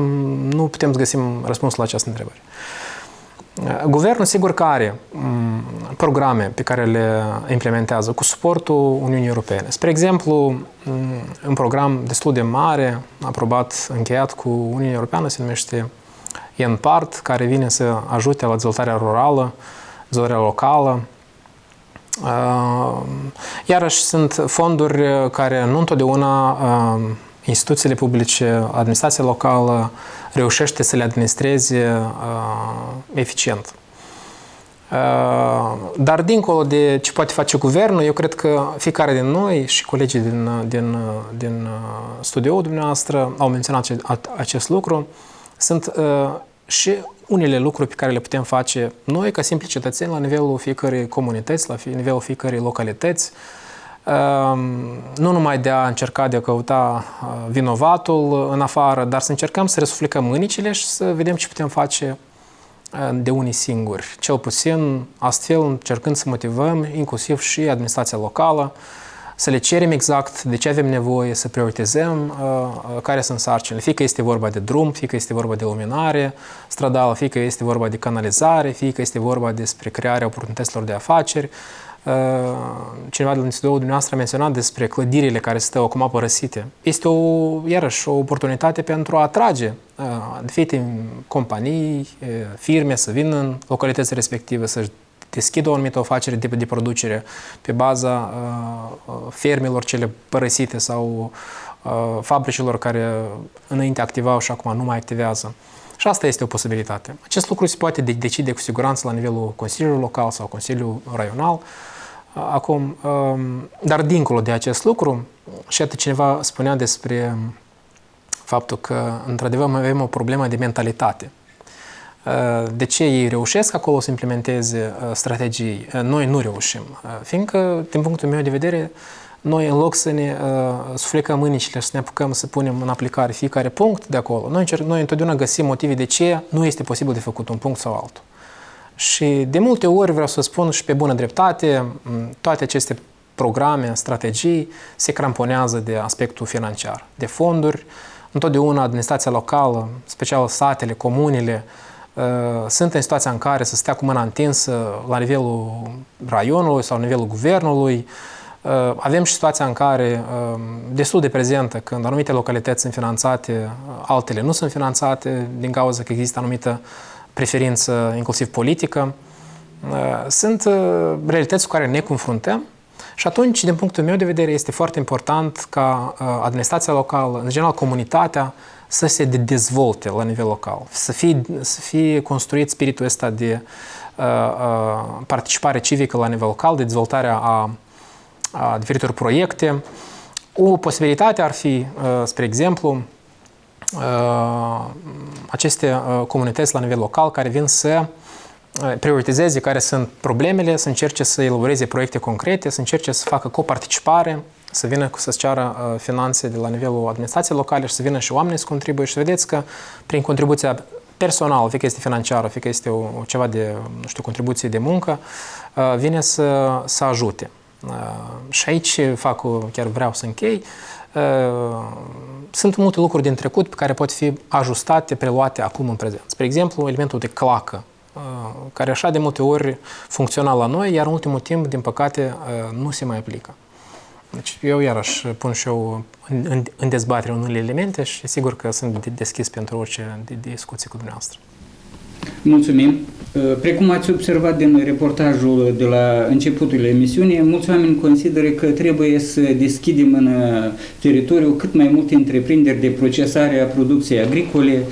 nu putem să găsim răspunsul la această întrebare. Guvernul sigur că are programe pe care le implementează cu suportul Uniunii Europene. Spre exemplu, un program destul de mare, aprobat, încheiat cu Uniunea Europeană, se numește ENPART, care vine să ajute la dezvoltarea rurală, dezvoltarea locală. Iarăși sunt fonduri care nu întotdeauna instituțiile publice, administrația locală reușește să le administreze eficient. Dar dincolo de ce poate face guvernul, eu cred că fiecare din noi și colegii din studioul dumneavoastră au menționat acest lucru. Sunt și unele lucruri pe care le putem face noi ca simpli cetățeni la nivelul fiecărei comunități, la nivelul fiecărei localități. Nu numai de a încerca de a căuta vinovatul în afară, dar să încercăm să răsuflecăm mânicile și să vedem ce putem face de unii singuri. Cel puțin astfel încercând să motivăm inclusiv și administrația locală, să le cerem exact de ce avem nevoie, să prioritizăm care sunt sarcinile. Fie că este vorba de drum, fie că este vorba de luminare stradală, fie că este vorba de canalizare, fie că este vorba despre crearea oportunităților de afaceri. Cineva din studioul dumneavoastră a menționat despre clădirile care stau acum părăsite. Este iarăși o oportunitate pentru a atrage diferite companii, firme să vină în localitățile respective, să deschidă o anumită afacere de producere pe baza fermelor cele părăsite sau fabricilor care înainte activau și acum nu mai activează. Și asta este o posibilitate. Acest lucru se poate decide cu siguranță la nivelul Consiliului Local sau Consiliului Raional. Acum, dar dincolo de acest lucru, și atât cineva spunea despre faptul că, într-adevăr, mai avem o problemă de mentalitate. De ce ei reușesc acolo să implementeze strategii? Noi nu reușim. Fiindcă, din punctul meu de vedere, noi, în loc să ne suflecăm mânicile și să ne apucăm să punem în aplicare fiecare punct de acolo, noi întotdeauna găsim motive de ce nu este posibil de făcut un punct sau altul. Și de multe ori, vreau să spun și pe bună dreptate, toate aceste programe, strategii se cramponează de aspectul financiar, de fonduri. Întotdeauna administrația locală, special satele, comunele, sunt în situația în care să stea cu mâna întinsă la nivelul raionului sau la nivelul guvernului. Avem și situația în care, destul de prezentă, când anumite localități sunt finanțate, altele nu sunt finanțate, din cauza că există anumită preferință, inclusiv politică. Sunt realități cu care ne confruntăm și atunci, din punctul meu de vedere, este foarte important ca administrația locală, în general comunitatea, să se dezvolte la nivel local, să fie construit spiritul ăsta de participare civică la nivel local, de dezvoltarea a diferitor proiecte. O posibilitate ar fi, spre exemplu, aceste comunități la nivel local care vin să prioritizeze care sunt problemele, să încerce să elaboreze proiecte concrete, să încerce să facă coparticipare, să vină să-ți ceară finanțe de la nivelul administrației locale și să vină și oamenii să contribuie și să vedeți că prin contribuția personală, fie că este financiară, fie că este ceva de, nu știu, contribuție de muncă, vine să ajute. Și aici chiar vreau să închei, sunt multe lucruri din trecut pe care pot fi ajustate, preluate acum în prezent. Spre exemplu, elementul de clacă, care așa de multe ori funcționa la noi, iar în ultimul timp, din păcate, nu se mai aplică. Deci eu iarăși pun și eu în dezbatere unele elemente și sigur că sunt deschis pentru orice discuție cu dumneavoastră. Mulțumim! Precum ați observat din reportajul de la începutul emisiunii, mulți oameni consideră că trebuie să deschidem în teritoriu cât mai multe întreprinderi de procesare a producției agricole.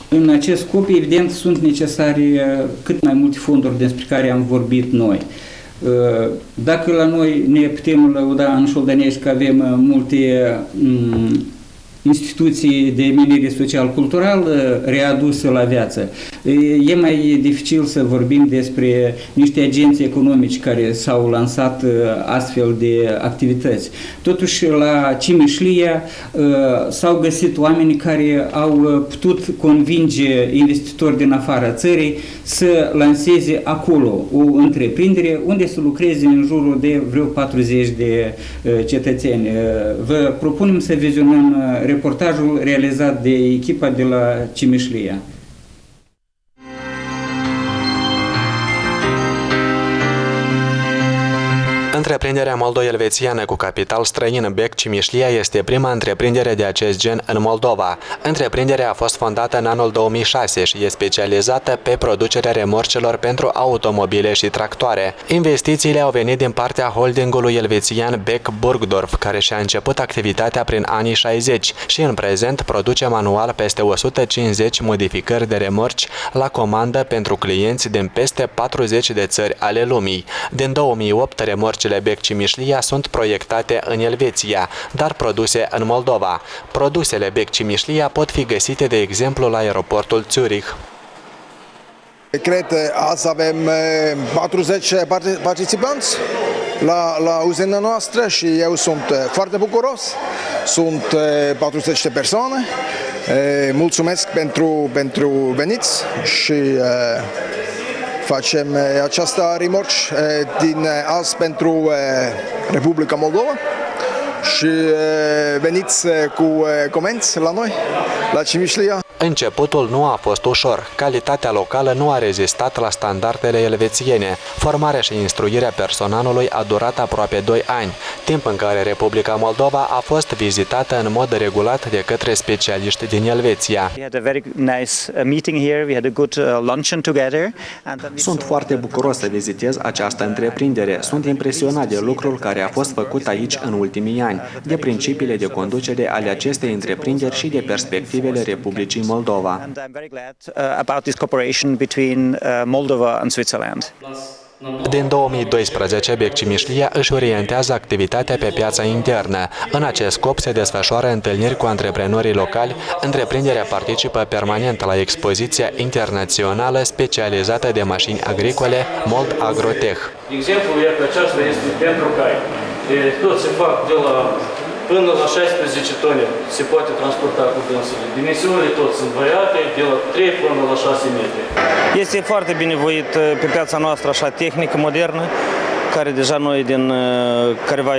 În acest scop, evident, sunt necesare cât mai multe fonduri despre care am vorbit noi. Dacă la noi ne putem lăuda în Șoldănești că avem multe instituții de menire social-cultural readuse la viață. E mai dificil să vorbim despre niște agenții economici care s-au lansat astfel de activități. Totuși, la Cimișlia s-au găsit oameni care au putut convinge investitori din afara țării să lanseze acolo o întreprindere unde să lucreze în jurul de vreo 40 de cetățeni. Vă propunem să vizionăm reportajul realizat de echipa de la Cimișlia. În Întreprinderea moldo-elvețiană cu capital străin Bec Cimișlia este prima întreprindere de acest gen în Moldova. Întreprinderea a fost fondată în anul 2006 și e specializată pe producerea remorcelor pentru automobile și tractoare. Investițiile au venit din partea holdingului elvețian Bec Burgdorf, care și-a început activitatea prin anii 60 și în prezent produce manual peste 150 modificări de remorci la comandă pentru clienți din peste 40 de țări ale lumii. Din 2008, remorcile Bec Cimișlia sunt proiectate în Elveția, dar produse în Moldova. Produsele Bec Cimișlia pot fi găsite, de exemplu, la aeroportul Zurich. Cred că azi avem 40 participanți la uzina noastră și eu sunt foarte bucuros. Sunt 40 de persoane. Mulțumesc pentru veniți și facem această remorci din azi pentru Republica Moldova și veniți cu comenzi la noi, la Cimișlia. Începutul nu a fost ușor. Calitatea locală nu a rezistat la standardele elvețiene. Formarea și instruirea personalului a durat aproape 2 ani, timp în care Republica Moldova a fost vizitată în mod regulat de către specialiști din Elveția. Sunt foarte bucuros să vizitez această întreprindere. Sunt impresionat de lucrul care a fost făcut aici în ultimii ani, de principiile de conducere ale acestei întreprinderi și de perspectivele Republicii Moldova. Din 2012, Bec Cimișlia își orientează activitatea pe piața internă. În acest scop se desfășoară întâlniri cu antreprenorii locali. Întreprinderea participă permanent la expoziția internațională specializată de mașini agricole Mold Agrotech. Exemplul e că aceasta este pentru cai. Tot se fac de la până la 16 tone se poate transporta cu dânsele. Dimensiunile tot sunt variate, de la 3 până la 6 metri. Este foarte binevoit pe piața noastră așa tehnică modernă, care deja noi din careva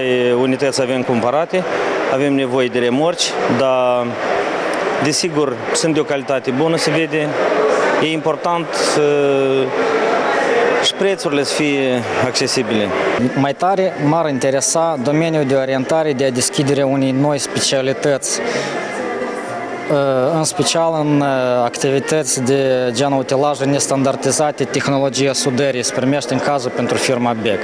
unități avem cumpărate, avem nevoie de remorci, dar desigur sunt de o calitate bună, se vede. E important și prețurile să fie accesibile. Mai tare m-ar interesa domeniul de orientare de a deschidere unei noi specialități, în special în activități de genul utilaje nestandardizate, tehnologia sudării, se primește în cazul pentru firma Bec.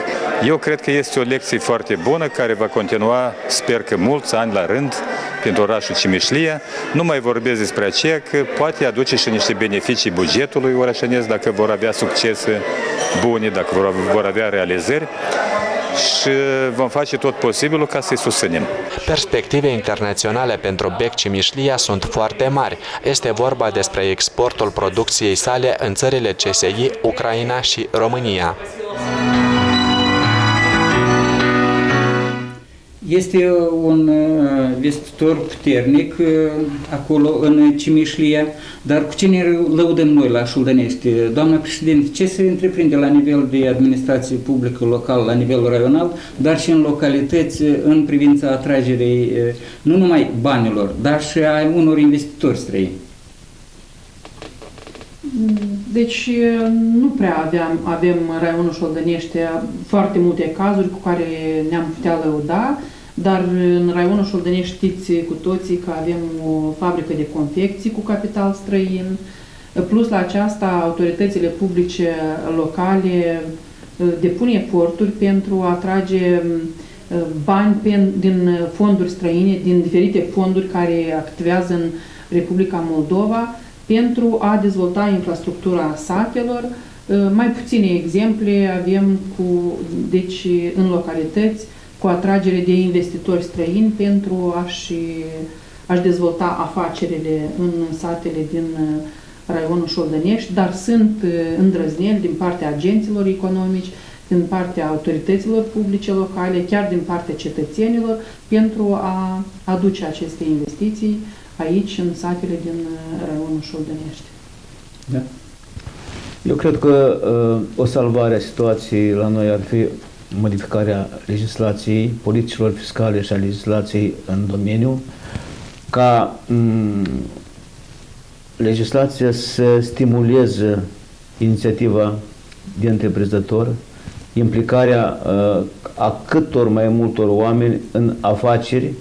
Eu cred că este o lecție foarte bună care va continua, sper că mulți ani la rând, pentru orașul Cimișlia. Nu mai vorbesc despre aceea că poate aduce și niște beneficii bugetului orașenesc dacă vor avea succese bune, dacă vor avea realizări. Și vom face tot posibilul ca să-i susținem. Perspective internaționale pentru Bec Cimișlia sunt foarte mari. Este vorba despre exportul producției sale în țările CSI, Ucraina și România. Este un vestitor puternic acolo în Cimișlia, dar cu cine lăudăm noi la Șuldănești? Doamna președinte, ce se întreprinde la nivel de administrație publică locală, la nivel raional, dar și în localități în privința atragerii nu numai banilor, dar și a unor investitori străini? Deci nu prea avem în raionul Șoldănești foarte multe cazuri cu care ne-am putea lăuda, dar în raionul Șoldănești știți cu toții că avem o fabrică de confecții cu capital străin. Plus la aceasta, autoritățile publice locale depun eforturi pentru a atrage bani din fonduri străine, din diferite fonduri care activează în Republica Moldova, pentru a dezvolta infrastructura satelor. Mai puține exemple avem deci, în localități cu atragere de investitori străini pentru a-și dezvolta afacerile în satele din raionul Șoldănești, dar sunt îndrăzneli din partea agenților economici, din partea autorităților publice locale, chiar din partea cetățenilor, pentru a aduce aceste investiții aici, în satele din raionul Șoldănești. Da. Eu cred că o salvare a situației la noi ar fi modificarea legislației, politicilor fiscale și a legislației în domeniu, ca legislația să stimuleze inițiativa de întreprinzător, implicarea a câtor mai multor oameni în afaceri,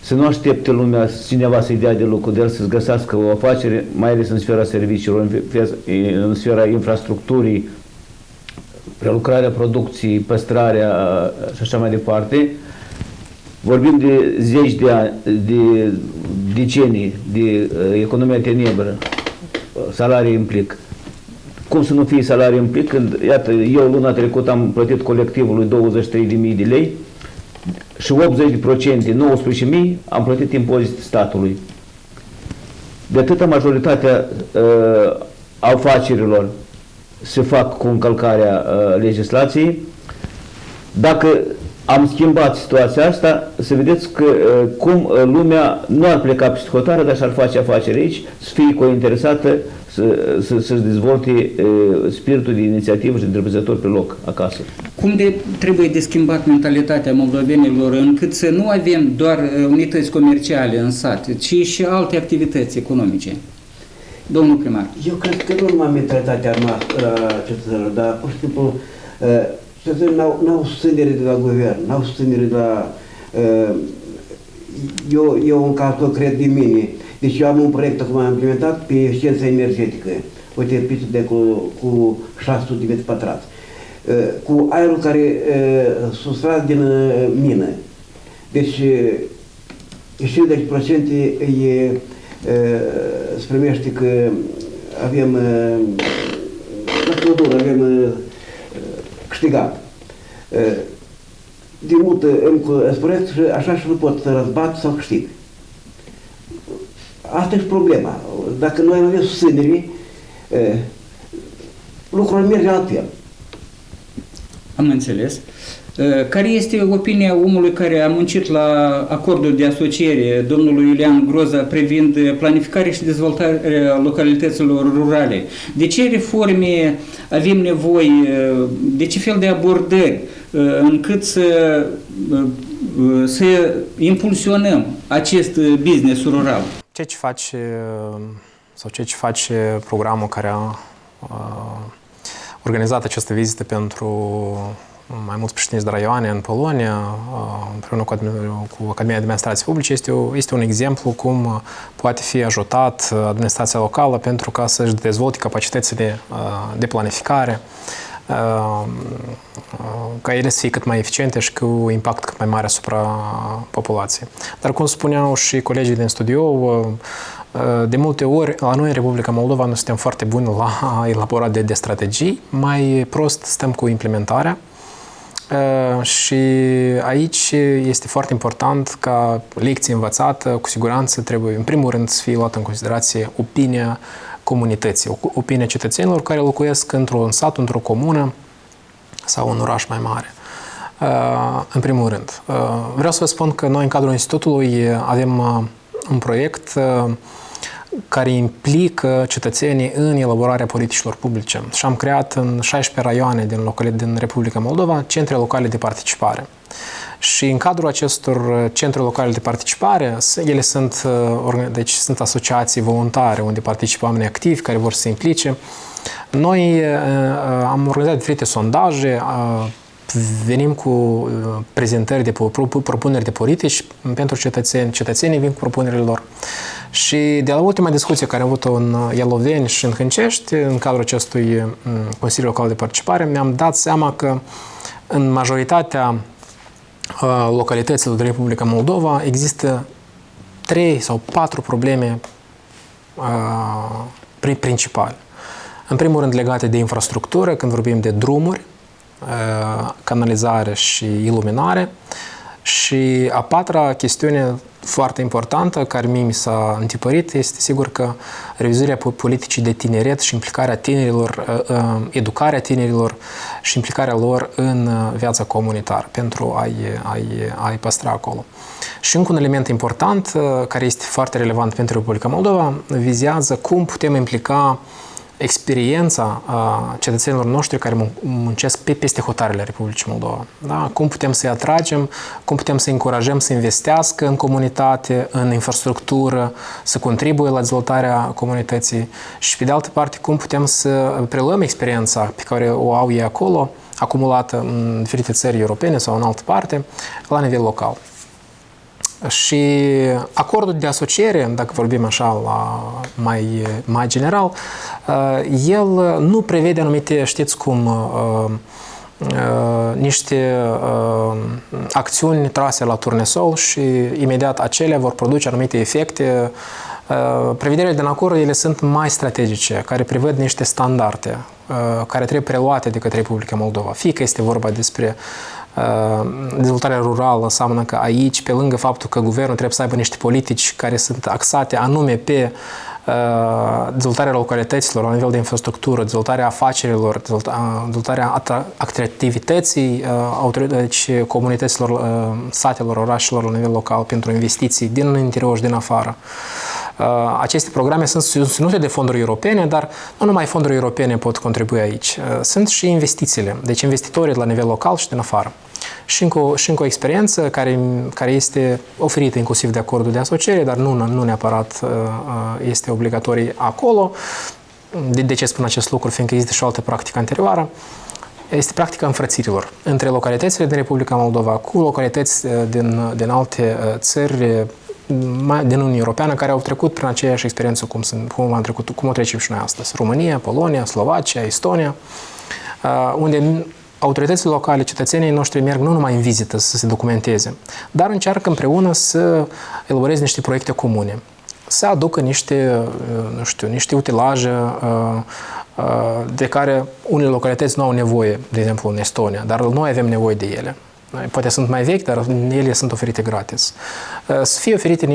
să nu aștepte lumea cineva să-i dea de lucru de el, să-ți găsească o afacere, mai ales în sfera serviciilor, în sfera infrastructurii, prelucrarea producției, păstrarea și așa mai departe. Vorbim de zeci de ani, de decenii de economia tenebră, salarii implic. Cum să nu fie salarii implic când, iată, eu luna trecută am plătit colectivului 23.000 de lei și 80%, 19.000, am plătit impozit statului. De atâta majoritatea afacerilor se fac cu încălcarea legislației. Dacă am schimbat situația asta, să vedeți că cum lumea nu ar pleca peste hotare, dar și-ar face afaceri aici, să fie cointeresată, să-și dezvolte spiritul de inițiativă și de întreprinzător pe loc, acasă. Cum trebuie de schimbat mentalitatea moldovenilor încât să nu avem doar unități comerciale în sat, ci și alte activități economice? Domnul primar. Eu cred că nu numai mentalitatea noastră a cetățenilor, dar pur și simplu cetățenii n-au susținere de la guvern, n-au susținere de la... Eu în cazul cred din mine. Deci eu am un proiect acum implementat pe eficiență energetică. Uite, pistă de cu 600 de metri pătrați. Cu aerul care sustrat din mină. Deci 50% se primește că avem avem câștigat. De mult îmi proiect și așa și nu pot să răzbat sau câștig. Asta e problema. Dacă noi avem susținere, lucrurile merg altfel. Am înțeles. Care este opinia omului care a muncit la acordul de asociere, domnului Iulian Groza, privind planificarea și dezvoltarea localităților rurale? De ce reforme avem nevoie, de ce fel de abordări încât să impulsionăm acest business rural? Ce face programul care a organizat această vizită pentru mai mulți președinți de raioane în Polonia, împreună cu Academia de Administrații Publice, este un exemplu cum poate fi ajutat administrația locală pentru ca să-și dezvolte capacitățile de planificare, ca ele să fie cât mai eficiente și cu impact cât mai mare asupra populației. Dar cum spuneau și colegii din studio, de multe ori, la noi în Republica Moldova nu suntem foarte buni la elaborarea de strategii, mai prost stăm cu implementarea. Și aici este foarte important ca lecție învățată, cu siguranță trebuie în primul rând să fie luată în considerație opinia comunității, opinia cetățenilor care locuiesc într-un sat, într-o comună sau un oraș mai mare. În primul rând. Vreau să vă spun că noi în cadrul Institutului avem un proiect care implică cetățenii în elaborarea politicilor publice. Și am creat în 16 raioane din Republica Moldova centre locale de participare. Și în cadrul acestor centre locale de participare, ele sunt asociații voluntare unde participă oameni activi care vor să se implice. Noi am organizat diferite sondaje, venim cu prezentări de propuneri de politici pentru cetățeni, cetățenii vin cu propunerile lor. Și de la ultima discuție care am avut-o în Ialoveni și în Hâncești, în cadrul acestui Consiliu Local de Participare, mi-am dat seama că în majoritatea localităților din Republica Moldova există 3 sau 4 probleme principale. În primul rând legate de infrastructură, când vorbim de drumuri, canalizare și iluminare. Și a patra chestiune foarte importantă, care mie mi s-a întipărit, este sigur că revizuirea politicii de tineret și implicarea tinerilor, educarea tinerilor și implicarea lor în viața comunitară pentru a-i păstra acolo. Și încă un element important, care este foarte relevant pentru Republica Moldova, vizează cum putem implica experiența cetățenilor noștri care muncesc peste hotarele Republicii Moldova. Da? Cum putem să-i atragem, cum putem să-i încurajăm să investească în comunitate, în infrastructură, să contribuie la dezvoltarea comunității și, pe de altă parte, cum putem să preluăm experiența pe care o au ei acolo, acumulată în diferite țări europene sau în altă parte, la nivel local. Și acordul de asociere, dacă vorbim așa mai general, el nu prevede anumite, știți cum, niște acțiuni trase la turnesol și imediat acelea vor produce anumite efecte. Prevederile din acord, ele sunt mai strategice, care prevăd niște standarde care trebuie preluate de către Republica Moldova. Fie că este vorba despre dezvoltarea rurală, înseamnă că aici, pe lângă faptul că guvernul trebuie să aibă niște politici care sunt axate anume pe dezvoltarea localităților la nivel de infrastructură, dezvoltarea afacerilor, dezvoltarea atractivității comunităților, satelor, orașelor la nivel local pentru investiții din interior și din afară. Aceste programe sunt susținute de fonduri europene, dar nu numai fonduri europene pot contribui aici. Sunt și investițiile, deci investitorii la nivel local și din afară. Și încă o experiență care este oferită inclusiv de acordul de asociere, dar nu neapărat este obligatorie acolo. De ce spun acest lucru? Fiindcă există și o altă practică anterioară. Este practica înfrățirilor între localitățile din Republica Moldova cu localități din alte țări din Uniunea Europeană care au trecut prin aceeași experiență cum o trecem și noi astăzi. România, Polonia, Slovacia, Estonia, unde autoritățile locale, cetățenii noștri merg nu numai în vizită să se documenteze, dar încearcă împreună să elaboreze niște proiecte comune, să aducă niște utilaje de care unele localități nu au nevoie, de exemplu în Estonia, dar noi avem nevoie de ele. Poate sunt mai vechi, dar ele sunt oferite gratis. Să fie oferite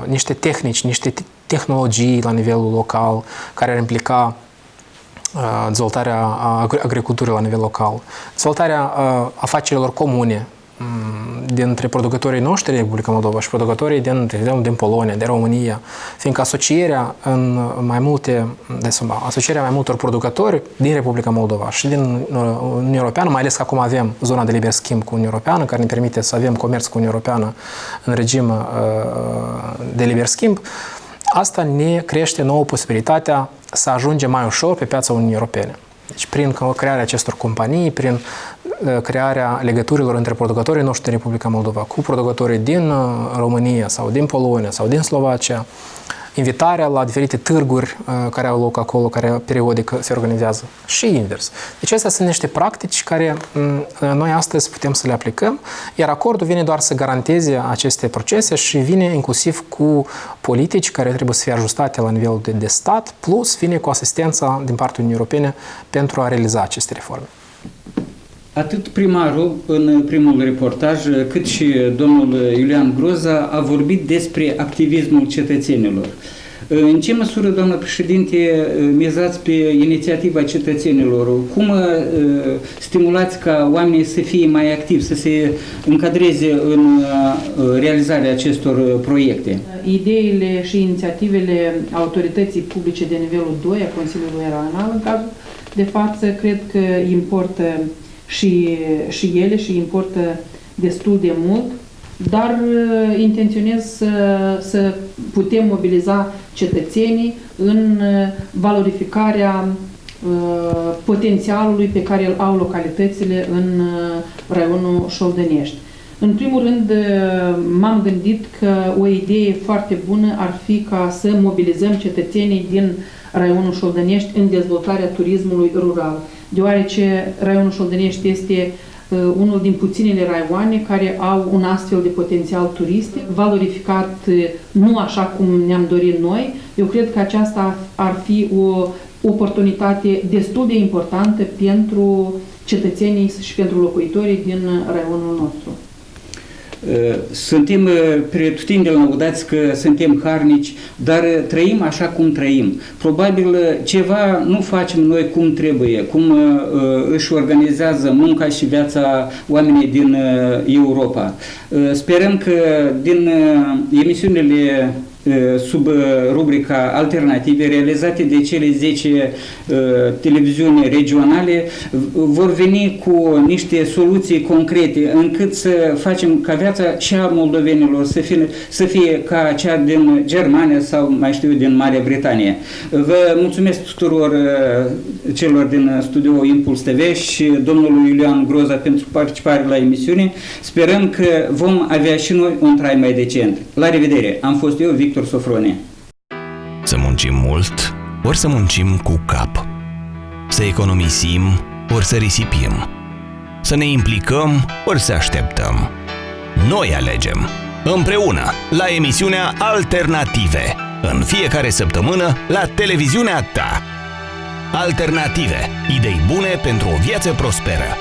niște tehnici, niște tehnologii la nivelul local care ar implica dezvoltarea agriculturii la nivel local, dezvoltarea afacerilor comune dintre producătorii noștri din Republica Moldova și producătorii din Polonia, din România, fiindcă asocierea mai multor producători din Republica Moldova și din Uniunea Europeană, mai ales că acum avem zona de liber schimb cu Uniunea Europeană, care ne permite să avem comerț cu Uniunea Europeană în regim de liber schimb, asta ne crește nouă posibilitatea să ajungem mai ușor pe piața Uniunii Europene. Deci prin crearea acestor companii, prin crearea legăturilor între producătorii noștri din Republica Moldova cu producătorii din România sau din Polonia sau din Slovacia, invitarea la diferite târguri care au loc acolo, care periodic se organizează și invers. Deci astea sunt niște practici care noi astăzi putem să le aplicăm, iar acordul vine doar să garanteze aceste procese și vine inclusiv cu politici care trebuie să fie ajustate la nivel de stat, plus vine cu asistența din partea Uniunii Europene pentru a realiza aceste reforme. Atât primarul, în primul reportaj, cât și domnul Iulian Groza a vorbit despre activismul cetățenilor. În ce măsură, doamnă președinte, mizați pe inițiativa cetățenilor? Cum stimulați ca oamenii să fie mai activi, să se încadreze în realizarea acestor proiecte? Ideile și inițiativele autorității publice de nivelul 2 a Consiliului Regional, în cazul de față, cred că importă și ele și importă destul de mult, dar intenționez să putem mobiliza cetățenii în valorificarea potențialului pe care îl au localitățile în raionul Șoldănești. În primul rând, m-am gândit că o idee foarte bună ar fi ca să mobilizăm cetățenii din raionul Șoldănești în dezvoltarea turismului rural, deoarece raionul Șoldănești este unul din puținele raioane care au un astfel de potențial turistic, valorificat nu așa cum ne-am dorit noi. Eu cred că aceasta ar fi o oportunitate destul de importantă pentru cetățenii și pentru locuitorii din raionul nostru. Suntem pretutindeni lăudați că suntem harnici, dar trăim așa cum trăim. Probabil ceva nu facem noi cum trebuie, cum își organizează munca și viața oamenii din Europa. Sperăm că din emisiunile sub rubrica Alternative, realizate de cele 10 televiziuni regionale, vor veni cu niște soluții concrete încât să facem ca viața și a moldovenilor să fie ca cea din Germania sau mai știu din Marea Britanie. Vă mulțumesc tuturor celor din studio Impuls TV și domnului Iulian Groza pentru participare la emisiune. Sperăm că vom avea și noi un trai mai decent. La revedere! Am fost eu, Victor Sofrone. Să muncim mult, ori să muncim cu cap. Să economisim, ori să risipim. Să ne implicăm, ori să așteptăm. Noi alegem, împreună, la emisiunea Alternative, în fiecare săptămână, la televiziunea ta. Alternative, idei bune pentru o viață prosperă.